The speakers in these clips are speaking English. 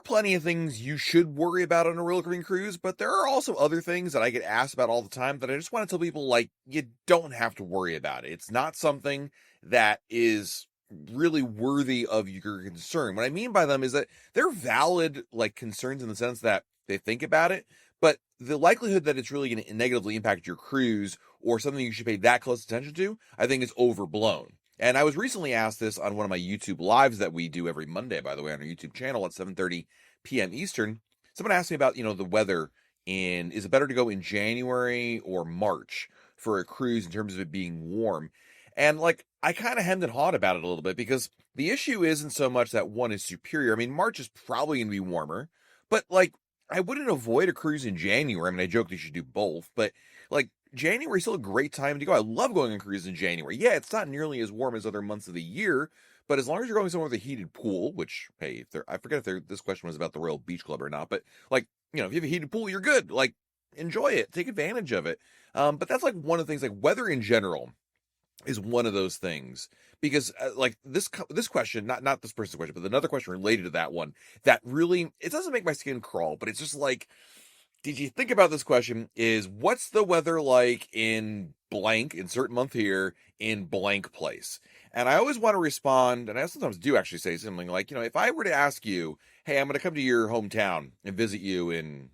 plenty of things you should worry about on a Royal Caribbean cruise, but there are also other things that I get asked about all the time that I just want to tell people, like, you don't have to worry about it. It's not something that is really worthy of your concern. What I mean by them is that they're valid, like, concerns in the sense that they think about it, but the likelihood that it's really going to negatively impact your cruise or something you should pay that close attention to, I think is overblown. And I was recently asked this on one of my YouTube lives that we do every Monday, by the way, on our YouTube channel at 7:30 p.m. Eastern. Someone asked me about, the weather, and is it better to go in January or March for a cruise in terms of it being warm? And like, I kind of hemmed and hawed about it a little bit because the issue isn't so much that one is superior. I mean, March is probably going to be warmer, but like, I wouldn't avoid a cruise in January. I mean, I joked you should do both, but like, January is still a great time to go. I love going on cruises in January. Yeah, it's not nearly as warm as other months of the year, but as long as you're going somewhere with a heated pool, which, hey, I forget if this question was about the Royal Beach Club or not, but like, if you have a heated pool, you're good. Like, enjoy it, take advantage of it. But that's like one of the things, like weather in general is one of those things because like this question, not this person's question, but another question related to that one that really, it doesn't make my skin crawl, but it's just like, did you think about this question is what's the weather like in blank in certain month here in blank place? And I always want to respond, and I sometimes do actually say something like, if I were to ask you, hey, I'm going to come to your hometown and visit you in,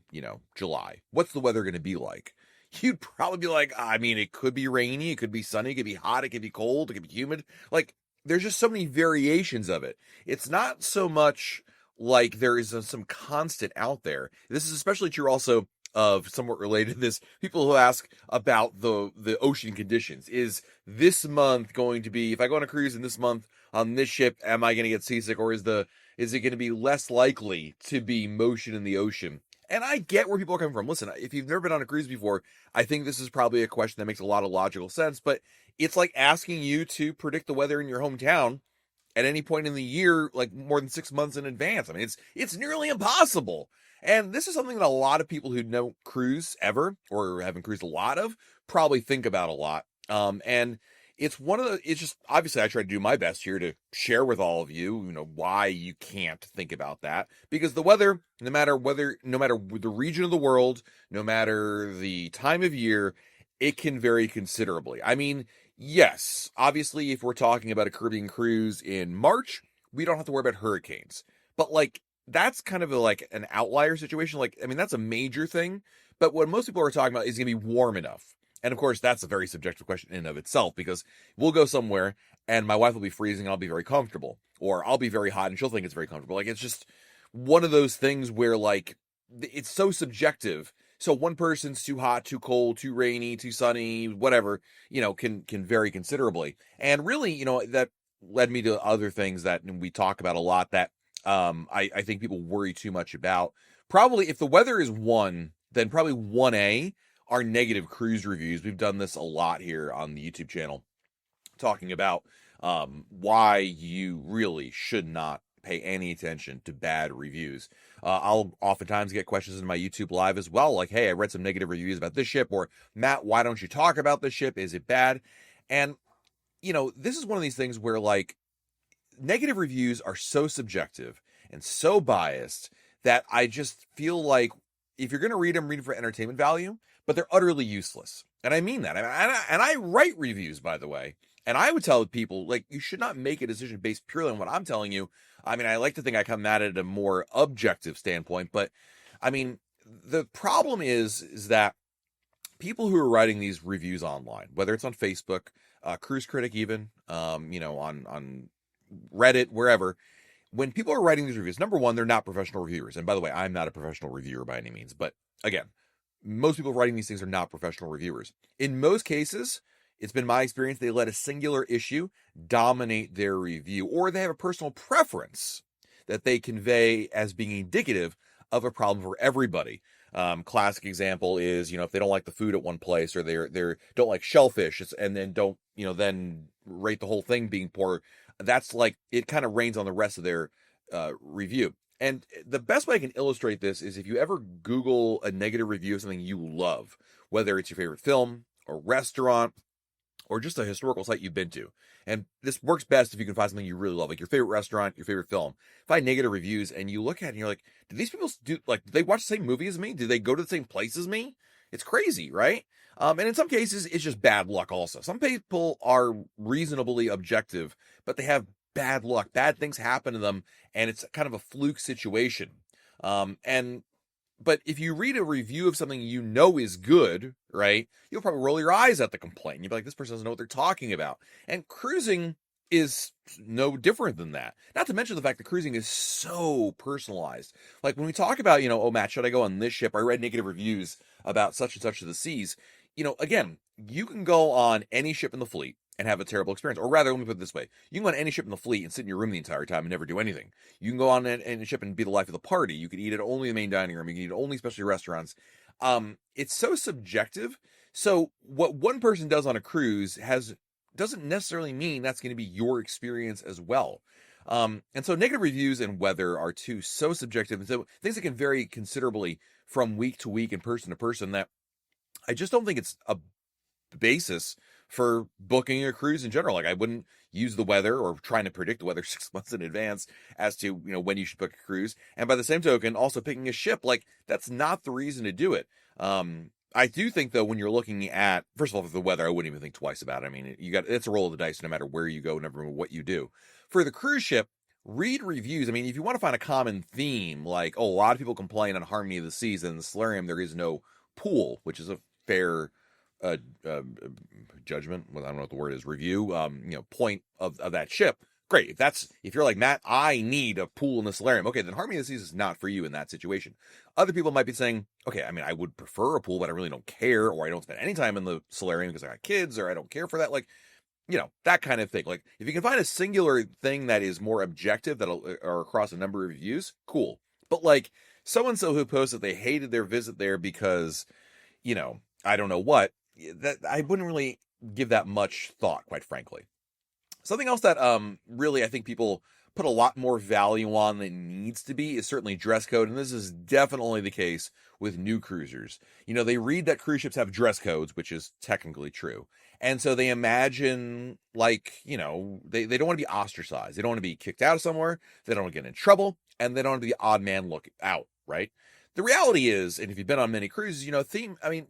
July, what's the weather going to be like? You'd probably be like, I mean, it could be rainy, it could be sunny, it could be hot, it could be cold, it could be humid. Like, there's just so many variations of it. It's not so much like there is some constant out there. This is especially true also of somewhat related to this. People who ask about the ocean conditions. Is this month going to be, if I go on a cruise in this month on this ship, am I going to get seasick, or is it going to be less likely to be motion in the ocean? And I get where people are coming from. Listen, if you've never been on a cruise before, I think this is probably a question that makes a lot of logical sense, but it's like asking you to predict the weather in your hometown at any point in the year, like more than 6 months in advance. I mean, it's nearly impossible. And this is something that a lot of people who don't cruise ever or haven't cruised a lot of probably think about a lot. And it's just, obviously I try to do my best here to share with all of you, why you can't think about that, because the weather, no matter the region of the world, no matter the time of year, it can vary considerably. I mean, yes, obviously, if we're talking about a Caribbean cruise in March, we don't have to worry about hurricanes. But like, that's kind of like an outlier situation. Like, I mean, that's a major thing. But what most people are talking about is going to be warm enough. And of course, that's a very subjective question in and of itself, because we'll go somewhere and my wife will be freezing and I'll be very comfortable, or I'll be very hot and she'll think it's very comfortable. Like, it's just one of those things where like, it's so subjective. So one person's too hot, too cold, too rainy, too sunny, whatever, can vary considerably. And really, that led me to other things that we talk about a lot that I think people worry too much about. Probably if the weather is one, then probably 1A are negative cruise reviews. We've done this a lot here on the YouTube channel, talking about why you really should not pay any attention to bad reviews. I'll oftentimes get questions in my YouTube live as well, like, hey, I read some negative reviews about this ship, or Matt, why don't you talk about this ship? Is it bad? And, this is one of these things where like negative reviews are so subjective and so biased that I just feel like if you're going to read them, read them for entertainment value, but they're utterly useless. And I mean that. And I write reviews, by the way. And I would tell people, like, you should not make a decision based purely on what I'm telling you. I mean, I like to think I come at it at a more objective standpoint, but I mean, the problem is that people who are writing these reviews online, whether it's on Facebook, Cruise Critic, even, on Reddit, wherever, when people are writing these reviews, number one, they're not professional reviewers. And by the way, I'm not a professional reviewer by any means, but again, most people writing these things are not professional reviewers. In most cases, it's been my experience, they let a singular issue dominate their review, or they have a personal preference that they convey as being indicative of a problem for everybody. Classic example is, if they don't like the food at one place, or they don't like shellfish, and then don't, then rate the whole thing being poor. That's like, it kind of rains on the rest of their review. And the best way I can illustrate this is if you ever Google a negative review of something you love, whether it's your favorite film or restaurant, or just a historical site you've been to. And this works best if you can find something you really love, like your favorite restaurant, your favorite film. Find negative reviews and you look at it and you're like, do these people do they watch the same movie as me? Do they go to the same place as me? It's crazy, right? And in some cases, it's just bad luck also. Some people are reasonably objective, but they have bad luck. Bad things happen to them, and it's kind of a fluke situation. And but if you read a review of something you know is good, right, you'll probably roll your eyes at the complaint. You'll be like, this person doesn't know what they're talking about. And cruising is no different than that. Not to mention the fact that cruising is so personalized. Like when we talk about, oh, Matt, should I go on this ship? I read negative reviews about such and such of the seas. Again, you can go on any ship in the fleet and have a terrible experience. Or rather, let me put it this way. You can go on any ship in the fleet and sit in your room the entire time and never do anything. You can go on a ship and be the life of the party. You can eat at only the main dining room. You can eat at only specialty restaurants. It's so subjective. So what one person does on a cruise doesn't necessarily mean that's going to be your experience as well. And so negative reviews and weather are so subjective. And so things that can vary considerably from week to week and person to person that I just don't think it's a basis for booking a cruise in general. Like I wouldn't use the weather or trying to predict the weather 6 months in advance as to, when you should book a cruise. And by the same token, also picking a ship, like that's not the reason to do it. I do think though, when you're looking at, first of all, for the weather, I wouldn't even think twice about it. I mean, it's a roll of the dice no matter where you go, no matter what you do. For the cruise ship, read reviews. I mean, if you want to find a common theme, like, a lot of people complain on Harmony of the Seas and in the Solarium, there is no pool, which is a fair judgment. Well, I don't know what the word is. Review. Point of that ship. Great. If you're like Matt, I need a pool in the Solarium. Okay, then Harmony of the Seas is not for you in that situation. Other people might be saying, okay, I mean, I would prefer a pool, but I really don't care, or I don't spend any time in the Solarium because I got kids, or I don't care for that. Like, that kind of thing. Like, if you can find a singular thing that is more objective or across a number of reviews, cool. But like so and so who posted they hated their visit there because, I don't know what. That I wouldn't really give that much thought, quite frankly. Something else that really I think people put a lot more value on than needs to be is certainly dress code, and this is definitely the case with new cruisers. They read that cruise ships have dress codes, which is technically true, and so they imagine they don't want to be ostracized, they don't want to be kicked out of somewhere, they don't want to get in trouble, and they don't want to be the odd man look out, right? The reality is, and if you've been on many cruises,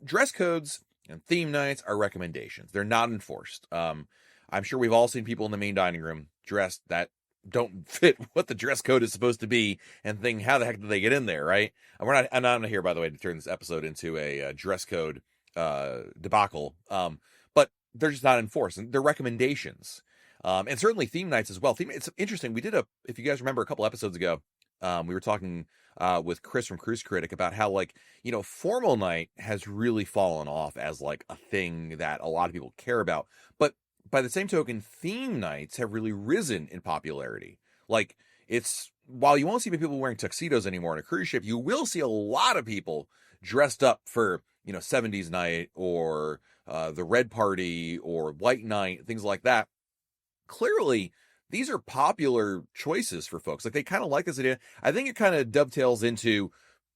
dress codes and theme nights are recommendations. They're not enforced. I'm sure we've all seen people in the main dining room dressed that don't fit what the dress code is supposed to be and think, how the heck did they get in there, right? I'm not here, by the way, to turn this episode into a dress code debacle. But they're just not enforced. And they're recommendations. And certainly theme nights as well. It's interesting. We did if you guys remember a couple episodes ago, we were talking with Chris from Cruise Critic about how formal night has really fallen off as like a thing that a lot of people care about. But by the same token, theme nights have really risen in popularity. Like while you won't see people wearing tuxedos anymore on a cruise ship, you will see a lot of people dressed up for, 70s night or the red party or white night, things like that. Clearly, these are popular choices for folks. Like they kind of like this idea. I think it kind of dovetails into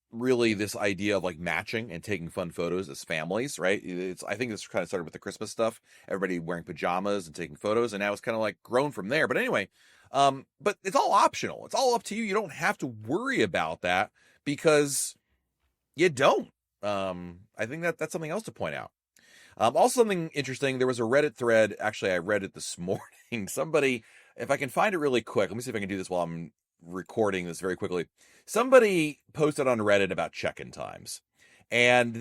really this idea of like matching and taking fun photos as families, right? I think this kind of started with the Christmas stuff, everybody wearing pajamas and taking photos, and now it's kind of like grown from there. But anyway, but it's all optional. It's all up to you. You don't have to worry about that because you don't. I think that's something else to point out. Also something interesting, there was a Reddit thread. Actually, I read it this morning. Somebody, if I can find it really quick, let me see if I can do this while I'm recording this very quickly. Somebody posted on Reddit about check-in times, and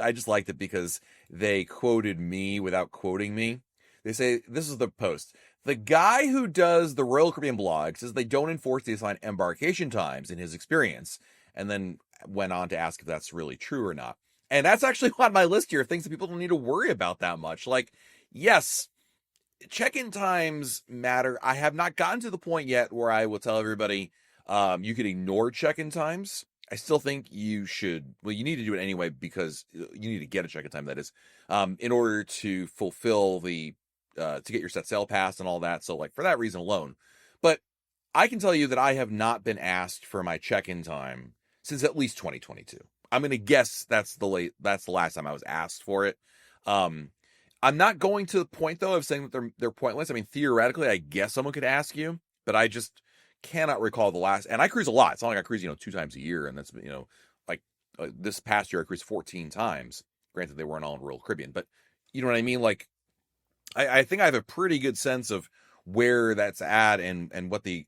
I just liked it because they quoted me without quoting me. They say, this is the post. The guy who does the Royal Caribbean blog says they don't enforce the assigned embarkation times in his experience, and then went on to ask if that's really true or not. And that's actually on my list here of things that people don't need to worry about that much. Like, yes, check-in times matter. I have not gotten to the point yet where I will tell everybody you could ignore check-in times. I still think you should. Well, you need to do it anyway because you need to get a check-in time, that is, in order to fulfill to get your set sail pass and all that. So, like, for that reason alone. But I can tell you that I have not been asked for my check-in time since at least 2022. I'm going to guess that's the last time I was asked for it. I'm not going to the point though of saying that they're pointless. I mean, theoretically, I guess someone could ask you, but I just cannot recall the last. And I cruise a lot. It's not like I cruise 2 times a year, and that's like this past year I cruised 14 times. Granted, they weren't all in Royal Caribbean, but you know what I mean. Like I think I have a pretty good sense of where that's at and what the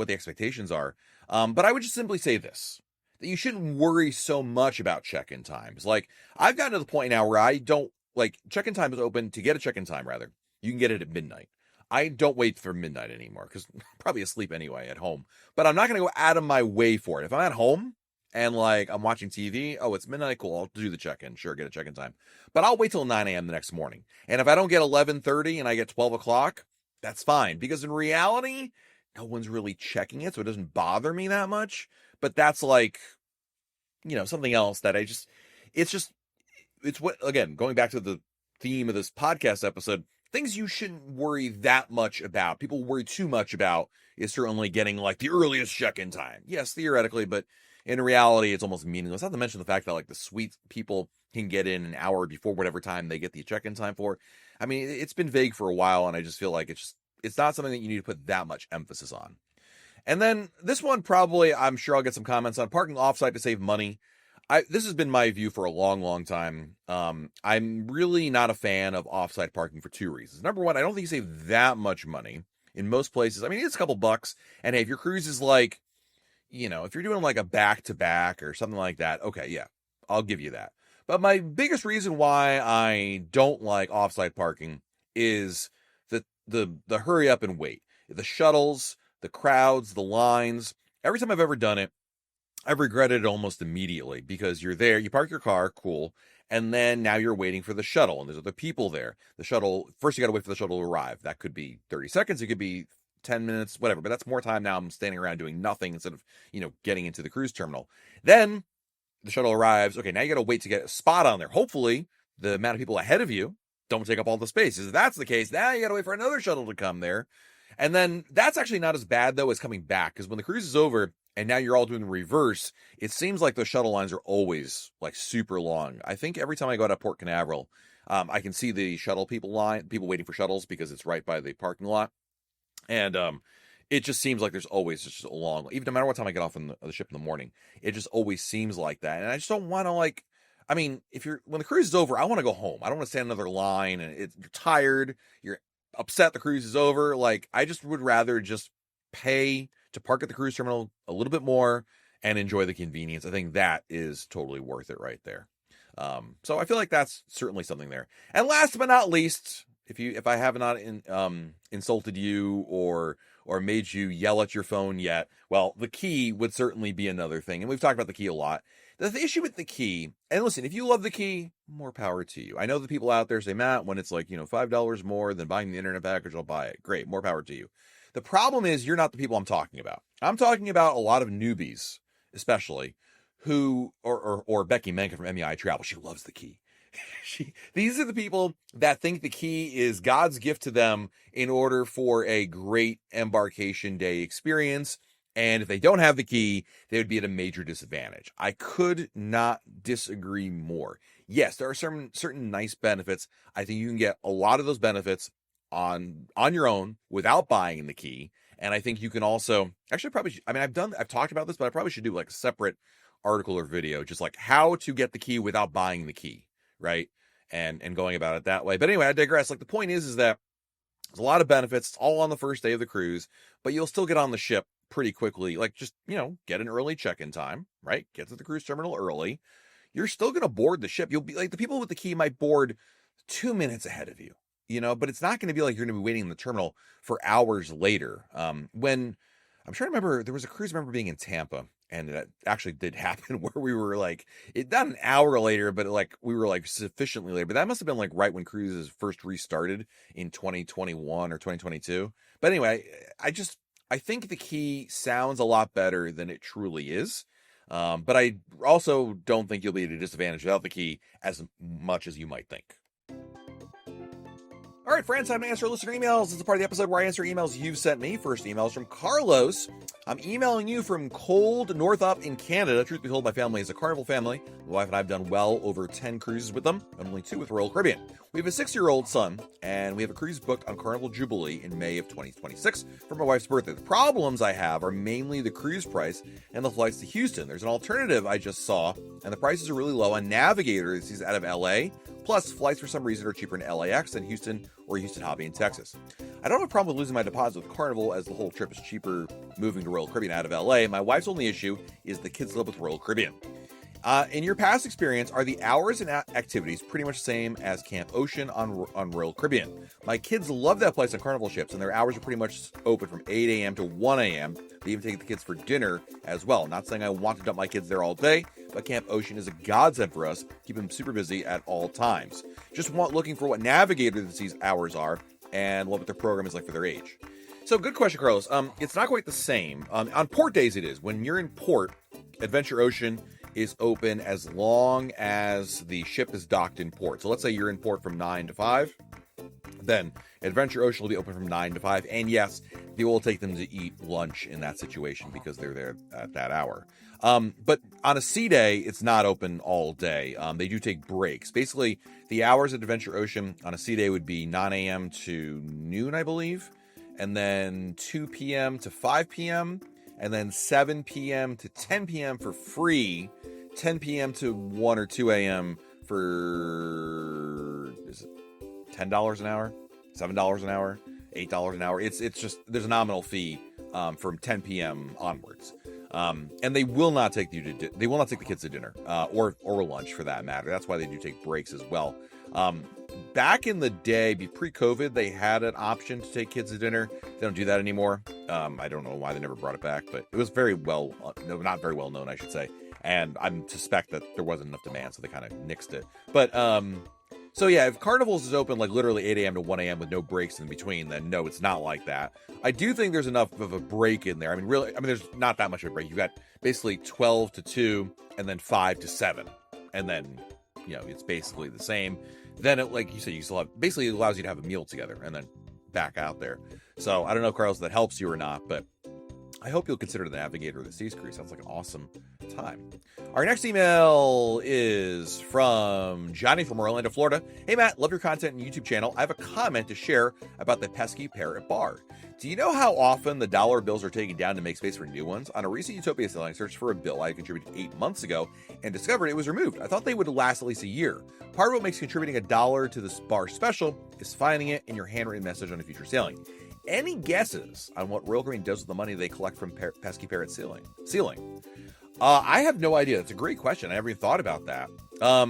expectations are. But I would just simply say this: that you shouldn't worry so much about check-in times. Like I've gotten to the point now where I don't like check-in time is open to get a check-in time rather. You can get it at midnight. I don't wait for midnight anymore because I'm probably asleep anyway at home. But I'm not going to go out of my way for it. If I'm at home and like I'm watching TV, oh, it's midnight, cool. I'll do the check-in. Sure, get a check-in time. But I'll wait till 9 a.m. the next morning. And if I don't get 11:30 and I get 12 o'clock, that's fine. Because in reality, no one's really checking it, so it doesn't bother me that much. But that's like, something else that it's what, again, going back to the theme of this podcast episode, things you shouldn't worry that much about. People worry too much about is certainly getting like the earliest check-in time. Yes, theoretically, but in reality, it's almost meaningless. Not to mention the fact that like the suite people can get in an hour before whatever time they get the check-in time for. I mean, it's been vague for a while, and I just feel like it's not something that you need to put that much emphasis on. And then this one, probably, I'm sure I'll get some comments on parking offsite to save money. This has been my view for a long, long time. I'm really not a fan of offsite parking for 2 reasons. Number one, I don't think you save that much money in most places. I mean, it's a couple bucks. And hey, if your cruise is like, if you're doing like a back-to-back or something like that, okay, yeah, I'll give you that. But my biggest reason why I don't like offsite parking is the hurry up and wait. The shuttles, the crowds, the lines. Every time I've ever done it, I've regretted it almost immediately because you're there, you park your car, cool, and then now you're waiting for the shuttle, and there's other people there. The shuttle, first you got to wait for the shuttle to arrive. That could be 30 seconds, it could be 10 minutes, whatever, but that's more time now I'm standing around doing nothing instead of, getting into the cruise terminal. Then the shuttle arrives. Okay, now you got to wait to get a spot on there. Hopefully, the amount of people ahead of you don't take up all the space. If that's the case, now you got to wait for another shuttle to come there. And then that's actually not as bad, though, as coming back, because when the cruise is over, and now you're all doing the reverse, it seems like those shuttle lines are always like super long. I think every time I go to Port Canaveral, I can see the shuttle people waiting for shuttles because it's right by the parking lot. And it just seems like there's always just a long, even no matter what time I get off on the ship in the morning, it just always seems like that. And I just don't want to when the cruise is over, I want to go home. I don't want to stand another line and you're tired, you're upset the cruise is over. Like, I just would rather just pay to park at the cruise terminal a little bit more and enjoy the convenience. I think that is totally worth it right there. So I feel like that's certainly something there. And last but not least, if I have not insulted you or made you yell at your phone yet, well, the key would certainly be another thing. And we've talked about the key a lot. The issue with the key, and listen, if you love the key, more power to you. I know the people out there say, Matt, when it's like, $5 more than buying the internet package, I'll buy it. Great, more power to you. The problem is you're not the people I'm talking about. I'm talking about a lot of newbies, especially, who, or Becky Menke from MEI Travel. She loves the key. These are the people that think the key is God's gift to them in order for a great embarkation day experience. And if they don't have the key, they would be at a major disadvantage. I could not disagree more. Yes, there are certain nice benefits. I think you can get a lot of those benefits on your own without buying the key. And I think you can also actually I've talked about this, but I probably should do like a separate article or video, just like how to get the key without buying the key, right? And going about it that way. But anyway, I digress. Like, the point is that there's a lot of benefits. It's all on the first day of the cruise, but you'll still get on the ship pretty quickly. Like, just, get an early check-in time, right? Get to the cruise terminal early. You're still going to board the ship. You'll be like, the people with the key might board 2 minutes ahead of you, but it's not going to be like you're going to be waiting in the terminal for hours later. When I'm trying to remember, there was a cruise I remember being in Tampa, and that actually did happen where we were like, not an hour later, but like we were like sufficiently later. But that must have been like right when cruises first restarted in 2021 or 2022. But anyway, I think the key sounds a lot better than it truly is. But I also don't think you'll be at a disadvantage without the key as much as you might think. All All right, friends, time to answer listener emails. This is a part of the episode where I answer emails you've sent me. First email is from Carlos. I'm emailing you from cold Northup in Canada. Truth be told, my family is a Carnival family. My wife and I have done well over 10 cruises with them, and only 2 with Royal Caribbean. We have a 6-year-old son, and we have a cruise booked on Carnival Jubilee in May of 2026 for my wife's birthday. The problems I have are mainly the cruise price and the flights to Houston. There's an alternative I just saw, and the prices are really low on Navigator. This is out of LA. Plus, flights for some reason are cheaper in LAX than Houston or Houston Hobby in Texas. I don't have a problem with losing my deposit with Carnival, as the whole trip is cheaper moving to Royal Caribbean out of LA. My wife's only issue is the kids live with Royal Caribbean. In your past experience, are the hours and activities pretty much the same as Camp Ocean on Royal Caribbean? My kids love that place on Carnival ships, and their hours are pretty much open from 8 a.m. to 1 a.m. They even take the kids for dinner as well. Not saying I want to dump my kids there all day, but Camp Ocean is a godsend for us. Keep them super busy at all times. Just looking for what Navigator these hours are and what their program is like for their age. So good question, Carlos. It's not quite the same. On port days it is. When you're in port, Adventure Ocean is open as long as the ship is docked in port. So let's say you're in port from 9 to 5. Then Adventure Ocean will be open from 9 to 5. And yes, they will take them to eat lunch in that situation because they're there at that hour. But on a sea day, it's not open all day. They do take breaks. Basically, the hours at Adventure Ocean on a sea day would be 9 a.m. to noon, I believe. And then 2 p.m. to 5 p.m. And then 7 p.m. to 10 p.m. for free. 10 p.m. to 1 or 2 a.m. for, is it $10 an hour? $7 an hour? $8 an hour? It's just, there's a nominal fee from 10 p.m. onwards. And they will not take they will not take the kids to dinner or lunch for that matter. That's why they do take breaks as well. Back in the day, pre-COVID, they had an option to take kids to dinner. They don't do that anymore. I don't know why they never brought it back, but it was not very well known, I should say. And I suspect that there wasn't enough demand, so they kind of nixed it. But so yeah, if Carnival's is open like literally 8 a.m. to 1 a.m. with no breaks in between, then no, it's not like that. I do think there's enough of a break in there. I mean, there's not that much of a break. You've got basically 12 to 2 and then 5 to 7. And then, it's basically the same. Then, like you said, you still have, basically it allows you to have a meal together and then back out there. So I don't know, Carlos, if that helps you or not, but I hope you'll consider the Navigator of the Seas cruise. Sounds like an awesome time. Our next email is from Johnny from Orlando, Florida. Hey, Matt, love your content and YouTube channel. I have a comment to share about the Pesky Parrot Bar. Do you know how often the dollar bills are taken down to make space for new ones? On a recent Utopia sale, I searched for a bill I had contributed 8 months ago and discovered it was removed. I thought they would last at least a year. Part of what makes contributing $1 to this bar special is finding it in your handwritten message on a future sailing. Any guesses on what Royal Caribbean does with the money they collect from Pesky Parrot sealing? I have no idea. That's a great question. I never even thought about that. I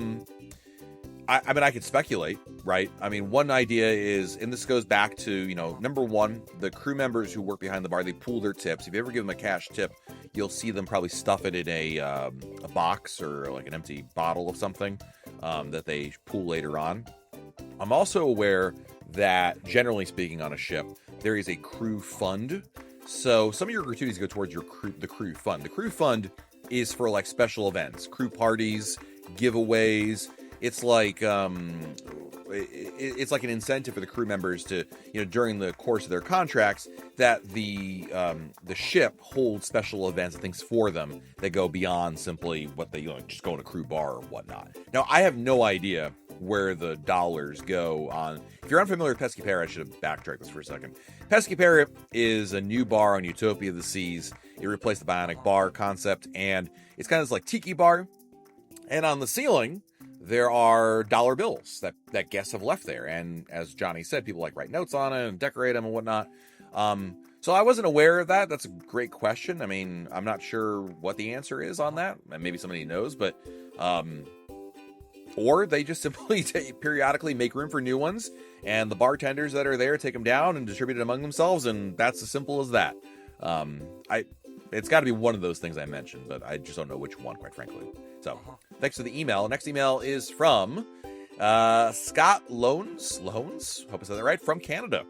mean, I could speculate, right? I mean, one idea is, and this goes back to, number one, the crew members who work behind the bar, they pool their tips. If you ever give them a cash tip, you'll see them probably stuff it in a box or like an empty bottle of something that they pool later on. I'm also aware that, generally speaking, on a ship, there is a crew fund. So some of your gratuities go towards the crew fund. The crew fund is for like special events, crew parties, giveaways. It's like it's like an incentive for the crew members to, during the course of their contracts, that the ship holds special events and things for them that go beyond simply what they, just go to a crew bar or whatnot. Now, I have no idea where the dollars go on. If you're unfamiliar with Pesky Parrot, I should have backtracked this for a second. Pesky Parrot is a new bar on Utopia of the Seas. It replaced the Bionic Bar concept, and it's kind of like Tiki Bar. And on the ceiling, there are dollar bills that guests have left there. And as Johnny said, people write notes on it and decorate them and whatnot. So I wasn't aware of that. That's a great question. I mean, I'm not sure what the answer is on that. Maybe somebody knows, but or they just simply periodically make room for new ones, and the bartenders that are there take them down and distribute it among themselves, and that's as simple as that. It's got to be one of those things I mentioned, but I just don't know which one, quite frankly. So, thanks for the email. Next email is from Scott Loans, hope I said that right, from Canada.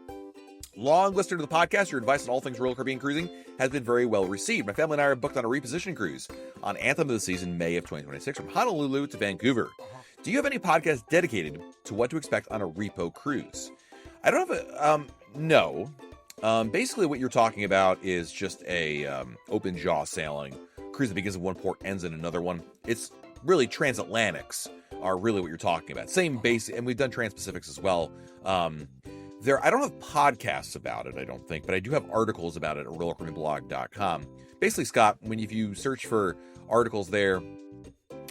Long listener to the podcast, your advice on all things Royal Caribbean cruising has been very well received. My family and I are booked on a reposition cruise on Anthem of the Seas in May of 2026 from Honolulu to Vancouver. Do you have any podcasts dedicated to what to expect on a repo cruise? I don't have no. Basically what you're talking about is just a open jaw sailing cruise that begins in one port, ends in another one. It's really transatlantics are really what you're talking about. Same base, and we've done Trans-Pacifics as well. I don't have podcasts about it, I don't think, but I do have articles about it at RoyalCaribbeanBlog.com. Basically, Scott, if you search for articles there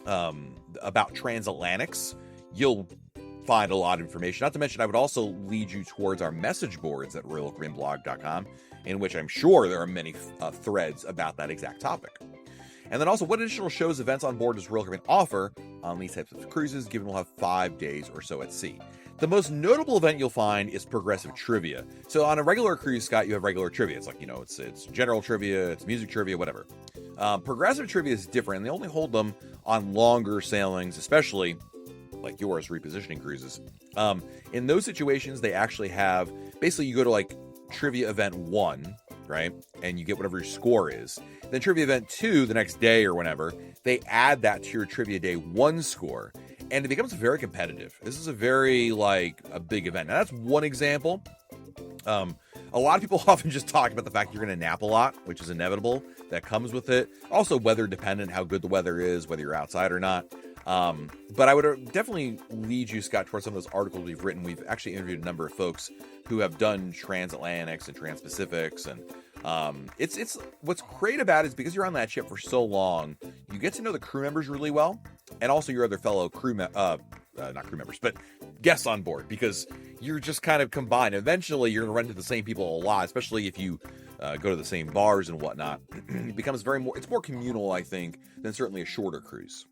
about transatlantics, you'll find a lot of information. Not to mention, I would also lead you towards our message boards at RoyalCaribbeanBlog.com, in which I'm sure there are many threads about that exact topic. And then also, what additional shows, events on board does Royal Caribbean offer on these types of cruises, given we'll have 5 days or so at sea? The most notable event you'll find is progressive trivia. So on a regular cruise, Scott, you have regular trivia. It's like, it's general trivia, it's music trivia, whatever. Progressive trivia is different, and they only hold them on longer sailings, especially like yours, repositioning cruises. In those situations, they actually have, basically you go to like trivia event 1, right? And you get whatever your score is. Then trivia event 2, the next day or whenever, they add that to your trivia day 1 score. And it becomes very competitive. This is a very, a big event. Now, that's one example. A lot of people often just talk about the fact you're going to nap a lot, which is inevitable. That comes with it. Also, weather dependent, how good the weather is, whether you're outside or not. But I would definitely lead you, Scott, towards some of those articles we've written. We've actually interviewed a number of folks who have done transatlantics and trans-Pacifics, and it's what's great about it is because you're on that ship for so long, you get to know the crew members really well, and also your other fellow not crew members, but guests on board, because you're just kind of combined. Eventually, you're going to run into the same people a lot, especially if you go to the same bars and whatnot. It becomes it's more communal, I think, than certainly a shorter cruise.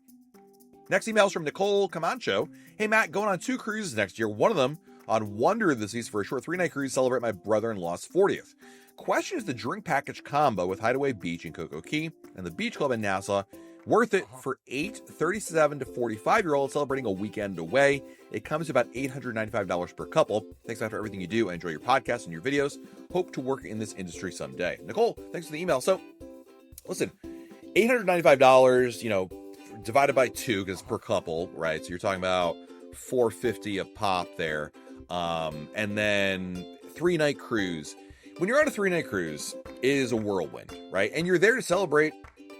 Next email is from Nicole Camacho. Hey, Matt, going on 2 cruises next year. One of them on Wonder of the Seas for a short 3-night cruise to celebrate my brother-in-law's 40th. Question is the drink package combo with Hideaway Beach in Coco Cay and the Beach Club in Nassau worth it for 8 37 to 45-year-olds celebrating a weekend away? It comes to about $895 per couple. Thanks for everything you do. I enjoy your podcast and your videos. Hope to work in this industry someday. Nicole, thanks for the email. So, listen, $895, divided by 2 because it's per couple, right? So you're talking about $450 a pop there. And then 3-night cruise. When you're on a 3-night cruise, it is a whirlwind, right? And you're there to celebrate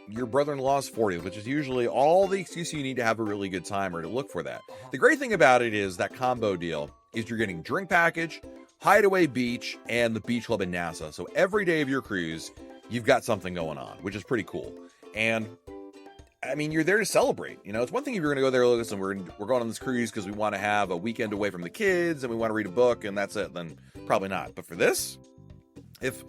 your brother-in-law's 40th, which is usually all the excuse you need to have a really good time or to look for that. The great thing about it is that combo deal is you're getting drink package, Hideaway Beach, and the Beach Club in Nassau. So every day of your cruise, you've got something going on, which is pretty cool. And I mean, you're there to celebrate. It's one thing if you're going to go there, listen, we're going on this cruise because we want to have a weekend away from the kids and we want to read a book and that's it. Then probably not. But for this, if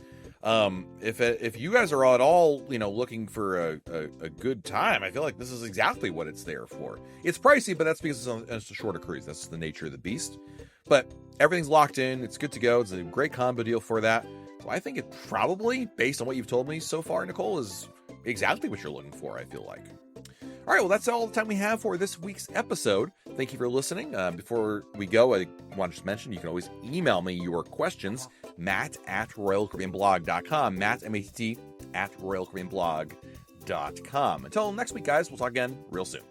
you guys are at all, looking for a good time, I feel like this is exactly what it's there for. It's pricey, but that's because it's a shorter cruise. That's the nature of the beast. But everything's locked in. It's good to go. It's a great combo deal for that. So I think it probably, based on what you've told me so far, Nicole, is exactly what you're looking for, I feel like. All right, well, that's all the time we have for this week's episode. Thank you for listening. Before we go, I want to just mention you can always email me your questions, matt@RoyalCaribbeanBlog.com, Matt, M-A-T-T, @RoyalCaribbeanBlog.com. Until next week, guys, we'll talk again real soon.